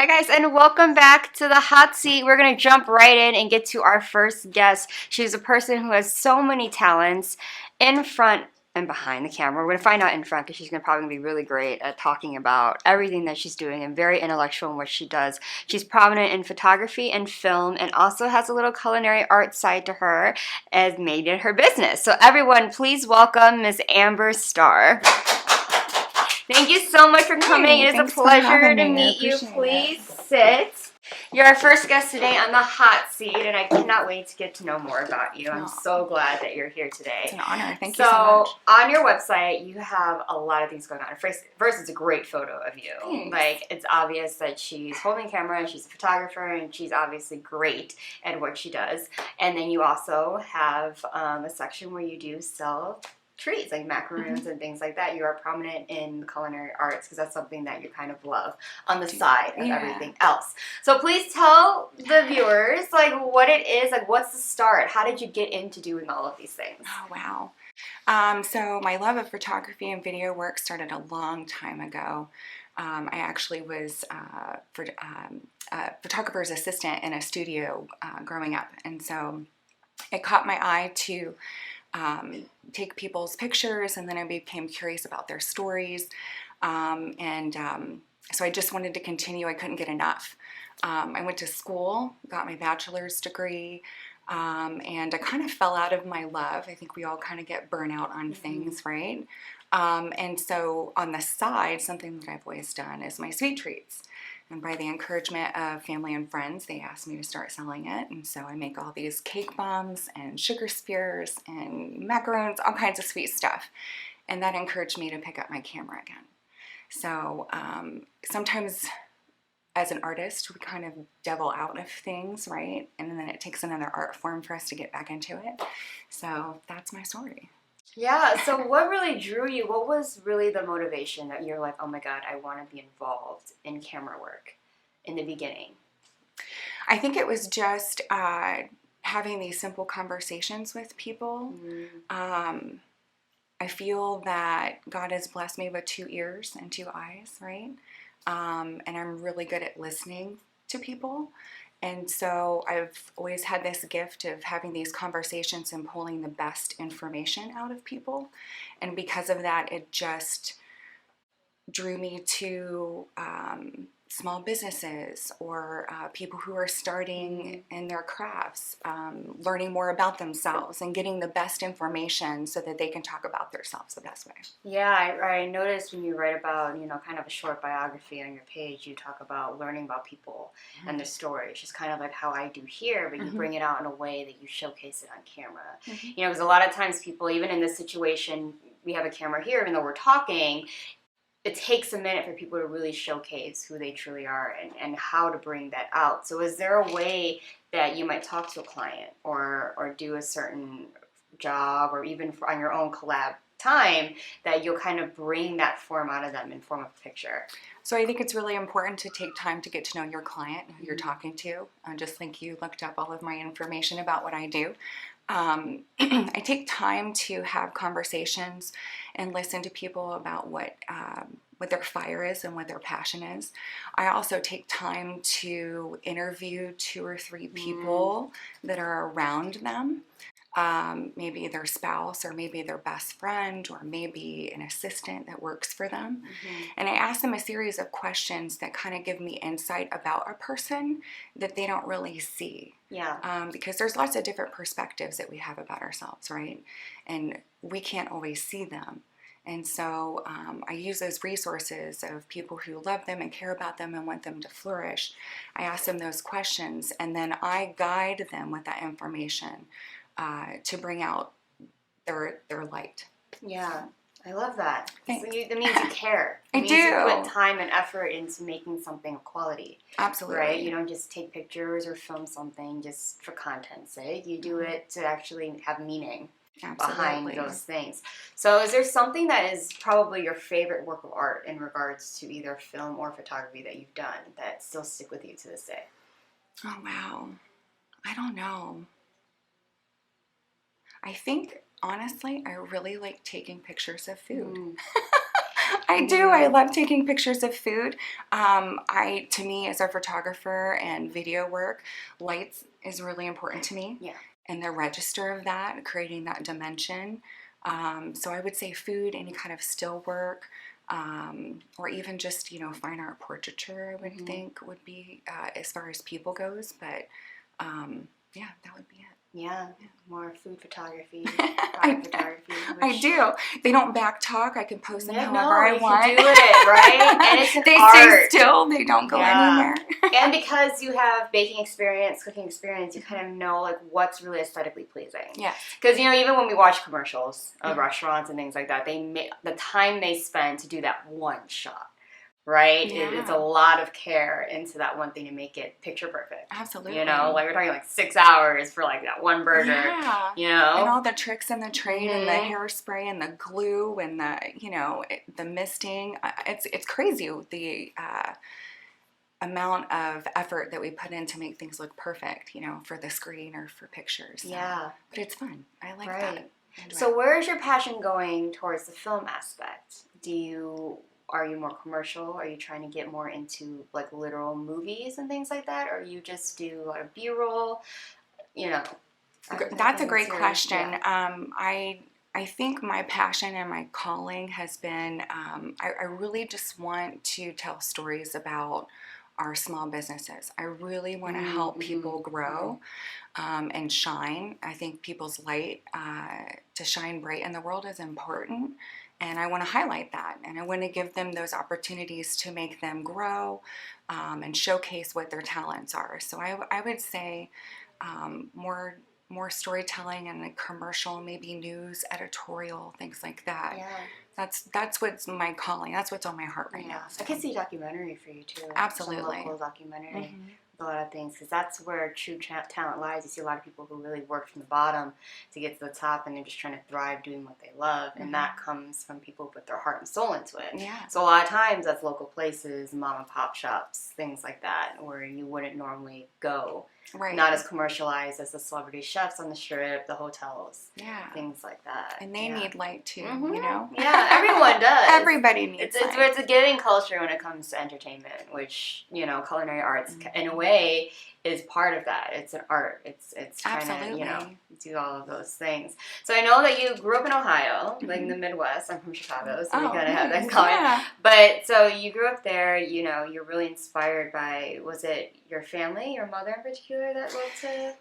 Hi guys, and welcome back to the hot seat. We're going to jump right in and get to our first guest. She's a person who has so many talents in front and behind the camera. We're going to find out in front because she's probably going to be really great at talking about everything that she's doing and very intellectual in what she does. She's prominent in photography and film and also has a little culinary art side to her as made it her business. So everyone, please welcome Ms. Amber Starr. Thank you so much for coming. It is a pleasure to meet you. Please sit. You're our first guest today on the hot seat, and I cannot wait to get to know more about you. I'm so glad that you're here today. It's an honor. Thank you so much. So, on your website, you have a lot of things going on. First, it's a great photo of you. Thanks. Like, it's obvious that she's holding camera, she's a photographer, and she's obviously great at what she does. And then you also have a section where you do sell treats like macaroons and things like that. You are prominent in culinary arts because that's something that you kind of love on the side of everything else. So please tell the viewers like what it is, like what's the start? How did you get into doing all of these things? Oh, wow. So my love of photography and video work started a long time ago. I actually was a photographer's assistant in a studio growing up, and so it caught my eye to take people's pictures, and then I became curious about their stories, so I just wanted to continue. I couldn't get enough. I went to school, got my bachelor's degree, and I kind of fell out of my love. I think we all kind of get burnout on things, right? And so on the side, something that I've always done is my sweet treats. And by the encouragement of family and friends, they asked me to start selling it. And so I make all these cake bombs and sugar spears and macaroons, all kinds of sweet stuff. And that encouraged me to pick up my camera again. So sometimes as an artist, we kind of devil out of things, right? And then it takes another art form for us to get back into it. So that's my story. Yeah, so what really drew you? What was really the motivation that you're like, oh my God, I want to be involved in camera work in the beginning? I think it was just having these simple conversations with people. I feel that God has blessed me with 2 ears and 2 eyes, right? And I'm really good at listening to people. And so I've always had this gift of having these conversations and pulling the best information out of people. And because of that, it just drew me to small businesses or people who are starting in their crafts, learning more about themselves and getting the best information so that they can talk about themselves the best way. Yeah, I noticed when you write about, kind of a short biography on your page, you talk about learning about people and their stories, just kind of like how I do here, but you bring it out in a way that you showcase it on camera. Because a lot of times people, even in this situation, we have a camera here, even though we're talking, it takes a minute for people to really showcase who they truly are and how to bring that out. So is there a way that you might talk to a client or do a certain job or even on your own collab time that you'll kind of bring that form out of them in form of a picture? So I think it's really important to take time to get to know your client, who you're talking to. Just like you looked up all of my information about what I do. I take time to have conversations and listen to people about what their fire is and what their passion is. I also take time to interview 2 or 3 people that are around them. Maybe their spouse or maybe their best friend or maybe an assistant that works for them. And I ask them a series of questions that kind of give me insight about a person that they don't really see. Yeah. Because there's lots of different perspectives that we have about ourselves, right? And we can't always see them. And so I use those resources of people who love them and care about them and want them to flourish. I ask them those questions and then I guide them with that information to bring out their light. Yeah, I love that. Thanks. So that means you care. I means do. You put time and effort into making something of quality. Absolutely. Right? You don't just take pictures or film something just for content's sake. You do it to actually have meaning behind those things. So is there something that is probably your favorite work of art in regards to either film or photography that you've done that still stick with you to this day? Oh, wow. I don't know. I think, honestly, I really like taking pictures of food. I do. I love taking pictures of food. To me, as a photographer and video work, lights is really important to me. Yeah. And the register of that, creating that dimension. So I would say food, any kind of still work, or even just, fine art portraiture, I would think would be, as far as people goes. But yeah, that would be it. Yeah, more food photography, product photography. I do. They don't back talk. I can post them however I you want. can do it, right? And it's an They art. stay still. They don't go anywhere. And because you have baking experience, cooking experience, you kind of know like what's really aesthetically pleasing. Yeah. Because even when we watch commercials of restaurants and things like that, the time they spend to do that one shot. Right? Yeah. It's a lot of care into that one thing to make it picture perfect. Absolutely. Like we're talking like 6 hours for like that one burger. Yeah. And all the tricks in the trade and the hairspray and the glue and the, the misting. It's crazy the amount of effort that we put in to make things look perfect, for the screen or for pictures. Yeah. But it's fun. I like that. So where is your passion going towards the film aspect? Are you more commercial? Are you trying to get more into like literal movies and things like that? Or you just do a lot of B-roll? That's a great question. Yeah. I think my passion and my calling has been, I really just want to tell stories about our small businesses. I really want to help people grow and shine. I think people's light to shine bright in the world is important. And I want to highlight that. And I want to give them those opportunities to make them grow and showcase what their talents are. So I would say more storytelling and like commercial, maybe news, editorial, things like that. Yeah. That's what's my calling. That's what's on my heart right now. So. I can see documentary for you too. Absolutely. Some local documentary. A lot of things, because that's where true talent lies. You see a lot of people who really work from the bottom to get to the top, and they're just trying to thrive doing what they love, and that comes from people who put their heart and soul into it. Yeah. So a lot of times that's local places, mom and pop shops, things like that, where you wouldn't normally go. Right. Not as commercialized as the celebrity chefs on the strip, the hotels, things like that. And they need light too, Yeah, everyone does. Everybody needs light. It's a giving culture when it comes to entertainment, which, culinary arts, in a way, is part of that. It's an art. It's trying to, do all of those things. So I know that you grew up in Ohio, like in the Midwest. I'm from Chicago, so we kind of have that comment. Yeah. But so you grew up there, you're really inspired by, was it your family, your mother in particular, that loved to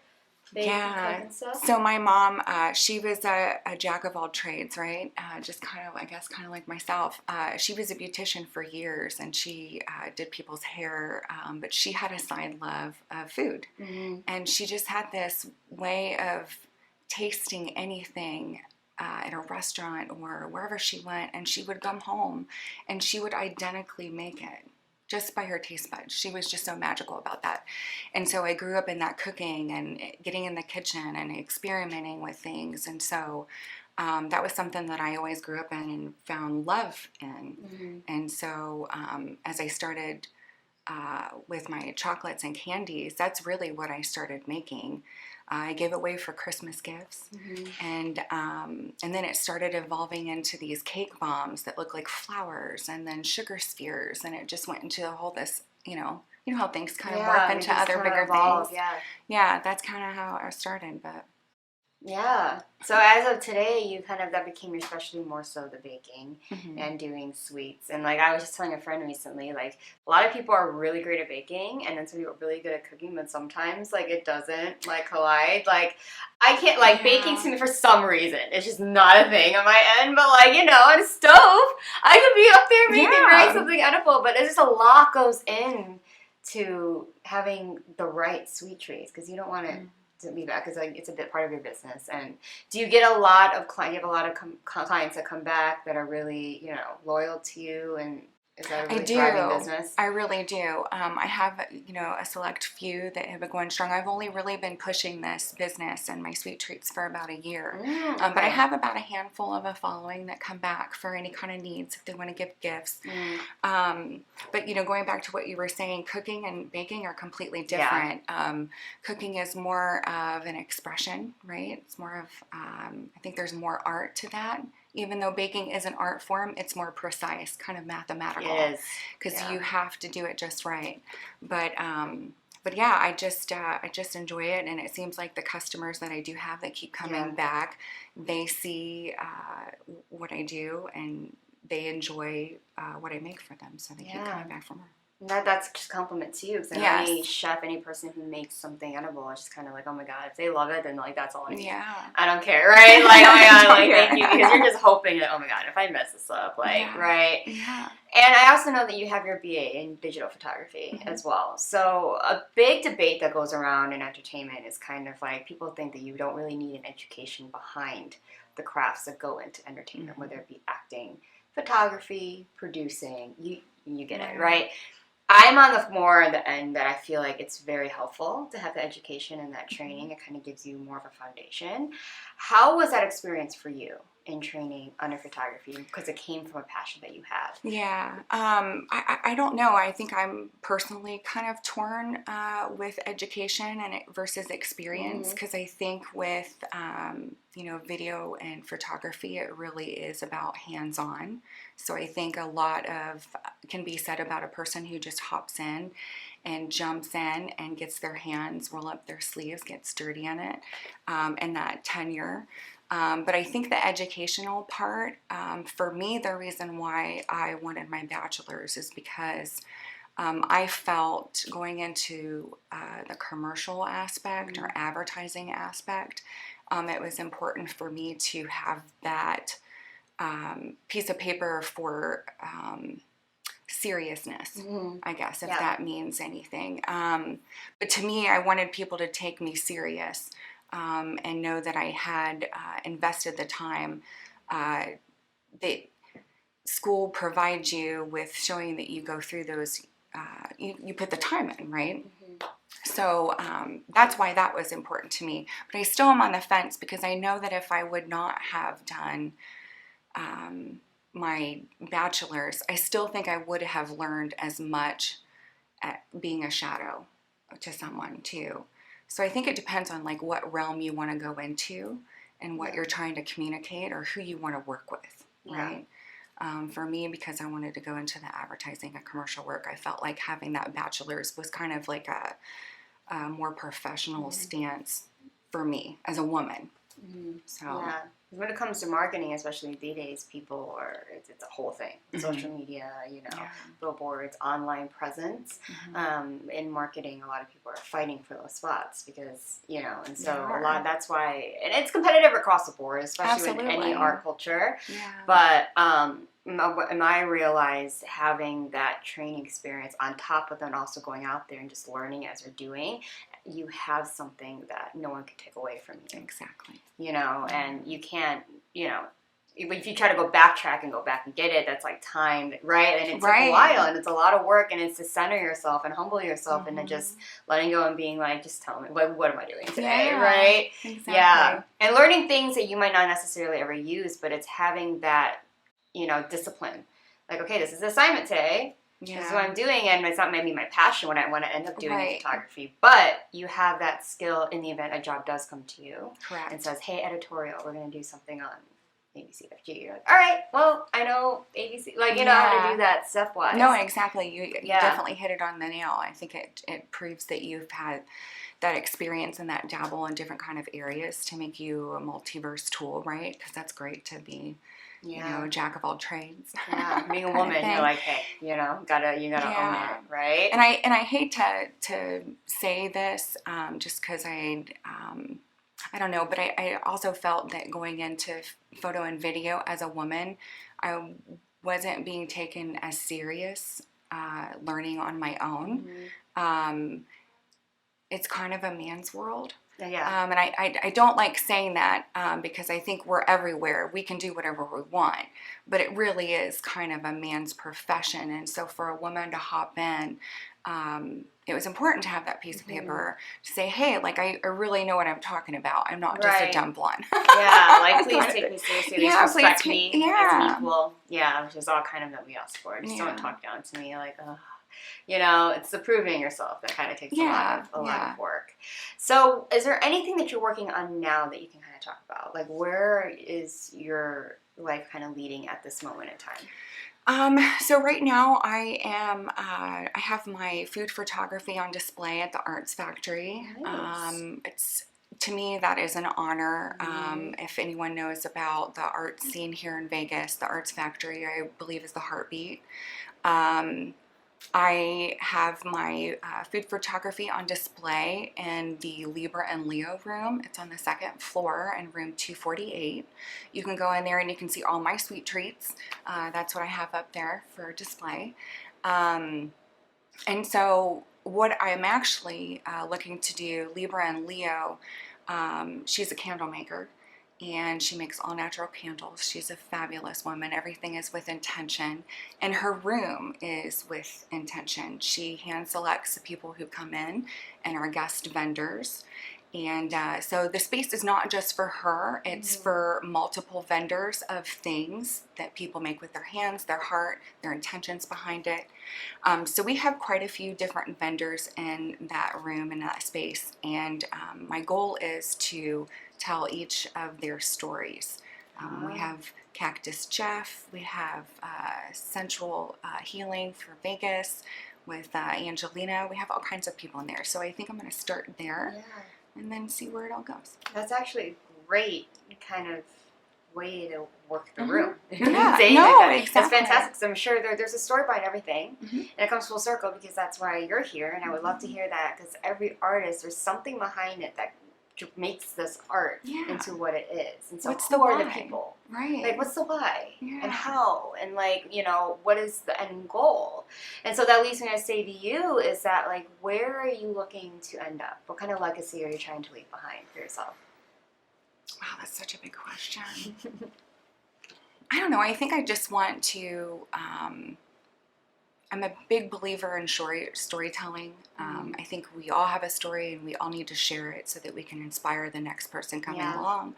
bake and cook and stuff? So my mom, she was a jack of all trades, right? Just kind of like myself. She was a beautician for years, and she did people's hair, but she had a side love of food. And she just had this way of tasting anything in a restaurant or wherever she went, and she would come home and she would identically make it just by her taste buds. She was just so magical about that. And so I grew up in that cooking and getting in the kitchen and experimenting with things. And so that was something that I always grew up in and found love in. And so as I started with my chocolates and candies, that's really what I started making. I gave away for Christmas gifts, and then it started evolving into these cake bombs that look like flowers, and then sugar spheres, and it just went into a whole this, how things kind of morph into other bigger things. Yeah, that's kind of how I started, but. Yeah. So as of today, that became your specialty, more so the baking and doing sweets. And like I was just telling a friend recently, like a lot of people are really great at baking, and then some people are really good at cooking, but sometimes like it doesn't like collide. Like I can't baking to me for some reason. It's just not a thing on my end. But on a stove, I could be up there making something edible. But there's just a lot goes in to having the right sweet treats, because you don't want to be that, because it's a bit part of your business. And do you get a lot of clients that come back that are really loyal to you, and is that a really thriving business? I really do. I have a select few that have been going strong. I've only really been pushing this business and my sweet treats for about a year, but I have about a handful of a following that come back for any kind of needs if they want to give gifts. But going back to what you were saying, cooking and baking are completely different. Cooking is more of an expression, right? It's more of I think there's more art to that, even though baking is an art form, it's more precise, kind of mathematical. It is. Because Yeah. you have to do it just right. But yeah, I just enjoy it, and it seems like the customers that I do have that keep coming back, they see what I do, and they enjoy what I make for them, so they keep coming back for more. That's just compliment to you, because any chef, any person who makes something edible is just kind of like, oh my god, if they love it, then like that's all I need. Yeah. I don't care, right? Like, oh my god, like thank you, because you're just hoping that, oh my god, if I mess this up, like, right? Yeah. And I also know that you have your BA in digital photography as well. So a big debate that goes around in entertainment is kind of like, people think that you don't really need an education behind the crafts that go into entertainment, whether it be acting, photography, producing, you get it, right? I'm on the end that I feel like it's very helpful to have the education and that training. It kind of gives you more of a foundation. How was that experience for you in training under photography? Because it came from a passion that you have. Yeah. I don't know. I think I'm personally kind of torn with education and versus experience, because I think with video and photography, it really is about hands-on. So I think a lot of can be said about a person who just hops in and jumps in and gets their hands, roll up their sleeves, gets dirty in it, and that tenure. But I think the educational part, for me, the reason why I wanted my bachelor's is because I felt going into the commercial aspect or advertising aspect, it was important for me to have that piece of paper for seriousness, I guess, if that means anything. But to me, I wanted people to take me serious. And know that I had invested the time that school provides you with, showing that you go through those, you put the time in, right? So that's why that was important to me. But I still am on the fence, because I know that if I would not have done my bachelor's, I still think I would have learned as much at being a shadow to someone too. So I think it depends on like what realm you want to go into and what you're trying to communicate or who you want to work with, right? For me, because I wanted to go into the advertising and commercial work, I felt like having that bachelor's was kind of like a more professional stance for me as a woman. So. When it comes to marketing, especially these days, people it's a whole thing. Social media, billboards, online presence. In marketing, a lot of people are fighting for those spots because, and so that's why, and it's competitive across the board, especially in any art culture. But I realized having that training experience on top of then also going out there and just learning as you're doing, you have something that no one can take away from you. Exactly. And you can't, if you try to go backtrack and go back and get it, that's like time, right? And it takes a while, and it's a lot of work, and it's to center yourself and humble yourself, and then just letting go and being like, just tell me, what am I doing today, right? Exactly. Yeah. And learning things that you might not necessarily ever use, but it's having that, discipline. Like, okay, this is the assignment today. This is what I'm doing, and it's not maybe my passion when I want to end up doing photography, but you have that skill in the event a job does come to you. Correct. And says, hey, editorial, we're going to do something on ABCFG. You're like, all right, well, I know ABC, like, you know how to do that stepwise. No, exactly. You definitely hit it on the nail. I think it proves that you've had that experience and that dabble in different kind of areas to make you a multiverse tool, right? Because that's great to be... jack of all trades. Yeah, being a woman, you're like, hey, you gotta own it, right? And I hate to say this, just because I don't know, but I also felt that going into photo and video as a woman, I wasn't being taken as serious, learning on my own. It's kind of a man's world. Yeah. And I don't like saying that because I think we're everywhere. We can do whatever we want. But it really is kind of a man's profession. And so for a woman to hop in, it was important to have that piece of paper to say, hey, like, I really know what I'm talking about. I'm not just a dumb blonde. Like, please take me seriously. Please respect me as an equal. Which is all kind of that we ask for. Just don't talk down to me like, oh. It's the proving yourself that kind of takes a lot of work. So is there anything that you're working on now that you can kind of talk about? Like, where is your life kind of leading at this moment in time? So right now I have my food photography on display at the Arts Factory. Nice. It's to me that is an honor. If anyone knows about the art scene here in Vegas, the Arts Factory, I believe, is the heartbeat. I have my food photography on display in the Libra and Leo room. It's on the second floor in room 248. You can go in there and you can see all my sweet treats. That's what I have up there for display. And so what I'm actually looking to do, Libra and Leo, she's a candle maker. And she makes all natural candles. She's a fabulous woman. Everything is with intention. And her room is with intention. She hand selects the people who come in and are guest vendors. And so the space is not just for her, it's for multiple vendors of things that people make with their hands, their heart, their intentions behind it. So we have quite a few different vendors in that room, in that space. And my goal is to tell each of their stories. We have Cactus Jeff, we have Sensual Healing for Vegas with Angelina. We have all kinds of people in there. So I think I'm going to start there. Yeah. And then see where it all goes. That's actually a great kind of way to work the room. Yeah, no, exactly. It's fantastic. So I'm sure there's a story behind everything, and it comes full circle because that's why you're here, and I would love to hear that because every artist, there's something behind it that makes this art into what it is. And so what's who the are why? the people? Right. Like, what's the why? Yeah. And how? And, like, you know, what is the end goal? And so that leads me to say to you is that, like, where are you looking to end up? What kind of legacy are you trying to leave behind for yourself? Wow, that's such a big question. I don't know. I think I just want to... I'm a big believer in storytelling. I think we all have a story and we all need to share it so that we can inspire the next person coming along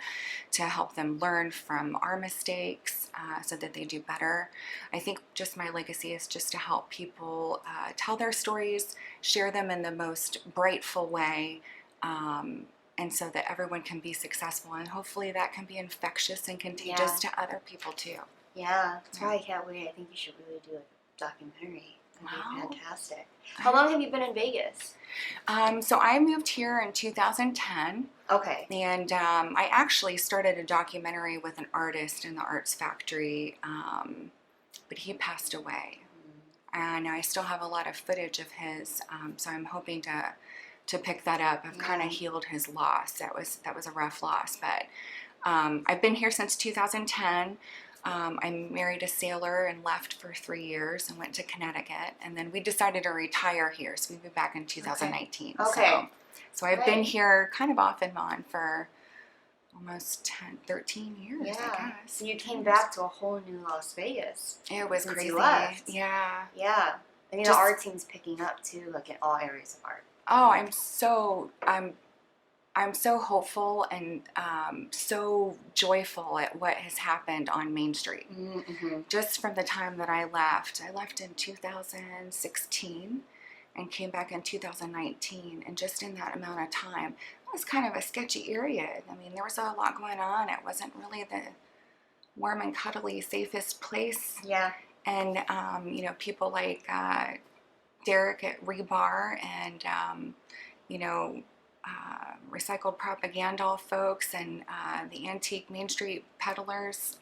to help them learn from our mistakes so that they do better. I think just my legacy is just to help people tell their stories, share them in the most brightful way, and so that everyone can be successful. And hopefully that can be infectious and contagious to other people too. Yeah, that's why I can't wait. I think you should really do a documentary. That'd be fantastic. Wow. How long have you been in Vegas? So I moved here in 2010. Okay. And I actually started a documentary with an artist in the Arts Factory, but he passed away. And I still have a lot of footage of his, so I'm hoping to pick that up. I've kind of healed his loss. That was a rough loss, but I've been here since 2010. I married a sailor and left for 3 years and went to Connecticut. And then we decided to retire here, so we moved back in 2019. Okay. So I've been here kind of off and on for almost 13 years, I guess. So you came back to a whole new Las Vegas. It was since crazy. You left. Yeah. Yeah. I mean, the art scene's picking up too, like in all areas of art. Oh, I'm so hopeful and so joyful at what has happened on Main Street. Just from the time that I left in 2016 and came back in 2019, and just in that amount of time, it was kind of a sketchy area. I mean, there was a lot going on. It wasn't really the warm and cuddly safest place. Yeah. And you know, people like Derek at Rebar and you know, recycled propaganda folks and the antique Main Street peddlers.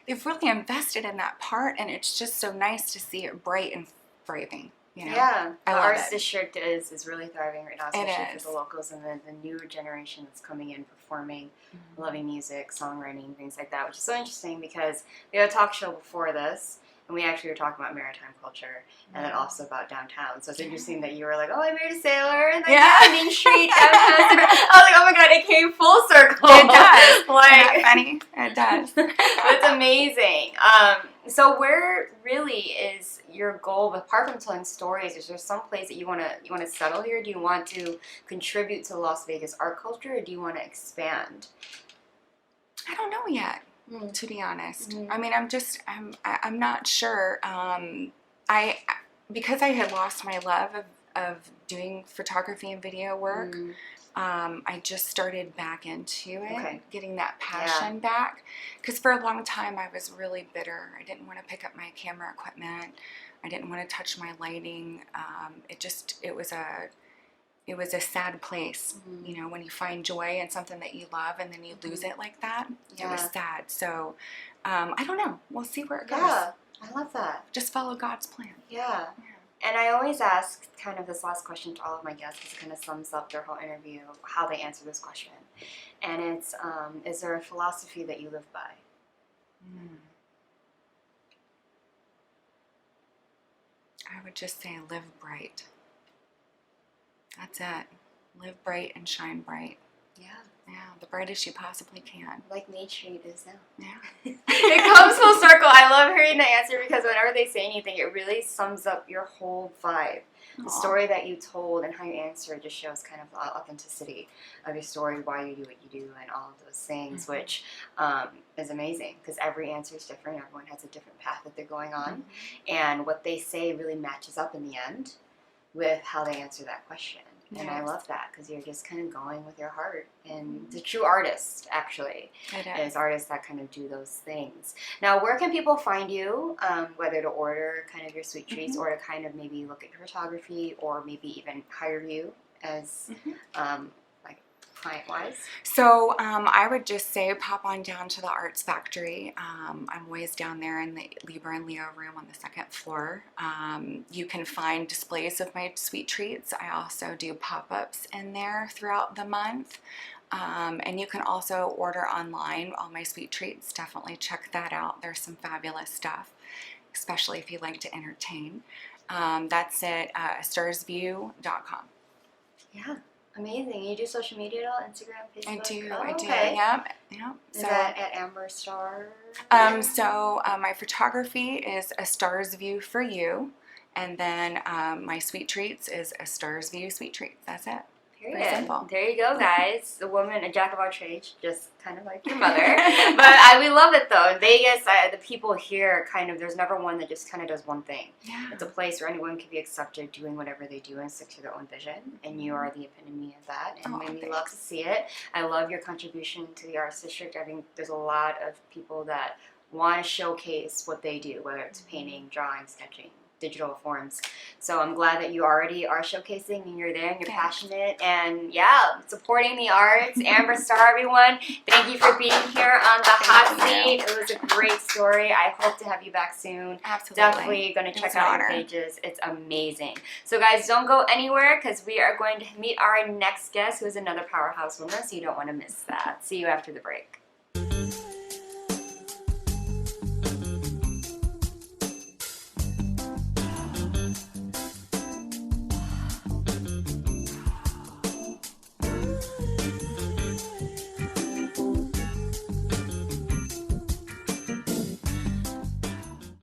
They've really invested in that part, and it's just so nice to see it bright and thriving. You know? Yeah, the arts it. district is really thriving right now, especially It is. for the locals and the newer generation that's coming in, performing, loving music, songwriting, things like that, which is so interesting because we had a talk show before this, and we actually were talking about maritime culture and then also about downtown. So it's interesting that you were like, oh, I married a sailor and then Main Street, downtown. I was like, oh my God, it came full circle. It does. Like, Isn't that funny? It does. It's amazing. So where really is your goal, apart from telling stories? Is there some place that you want to settle here? Do you want to contribute to Las Vegas art culture, or do you want to expand? I don't know yet. To be honest, I mean, I'm not sure. Because I had lost my love of doing photography and video work. I just started back into it, getting that passion back. Because for a long time I was really bitter. I didn't want to pick up my camera equipment. I didn't want to touch my lighting. It was a sad place, you know, when you find joy in something that you love and then you lose it like that. It was sad. So I don't know. We'll see where it goes. Yeah, I love that. Just follow God's plan. Yeah. And I always ask kind of this last question to all of my guests because it kind of sums up their whole interview, how they answer this question. And it's, is there a philosophy that you live by? I would just say live bright. That's it. Live bright and shine bright. Yeah. Yeah, the brightest you possibly can. Like Main Street is now. Yeah. It comes full circle. I love hearing the answer because whenever they say anything, it really sums up your whole vibe. The story that you told and how you answered just shows kind of the authenticity of your story, why you do what you do, and all of those things, which is amazing because every answer is different. Everyone has a different path that they're going on. And what they say really matches up in the end with how they answer that question. And I love that because you're just kind of going with your heart. And the true artist, actually, is artists that kind of do those things. Now, where can people find you, whether to order kind of your sweet treats or to kind of maybe look at your photography or maybe even hire you as like client-wise? So I would just say pop on down to the Arts Factory. I'm always down there in the Libra and Leo room on the 2nd floor. You can find displays of my sweet treats. I also do pop-ups in there throughout the month. And you can also order online all my sweet treats. Definitely check that out. There's some fabulous stuff, especially if you like to entertain. That's at starrsview.com. Yeah. Amazing. You do social media at all? Instagram, Facebook? I do. Yep. Is that at Amber Starr? So my photography is A Starr's View for You, and then my sweet treats is A Starr's View Sweet Treats. That's it. Period. Very simple. There you go, guys. The woman, a jack of all trades, just kind of like your mother. But we love it, though. In Vegas, the people here kind of, there's never one that just kind of does one thing. Yeah. It's a place where anyone can be accepted doing whatever they do and stick to their own vision. And you are the epitome of that. And we love to see it. I love your contribution to the Arts District. I think there's a lot of people that want to showcase what they do, whether it's painting, drawing, sketching, digital forms. So I'm glad that you already are showcasing and you're there and you're passionate and supporting the arts. Amber Starr, everyone, thank you for being here on the hot seat. It was a great story. I hope to have you back soon. Absolutely. Definitely going to check out your pages. It's amazing. So guys, don't go anywhere because we are going to meet our next guest who is another powerhouse woman, so you don't want to miss that. See you after the break.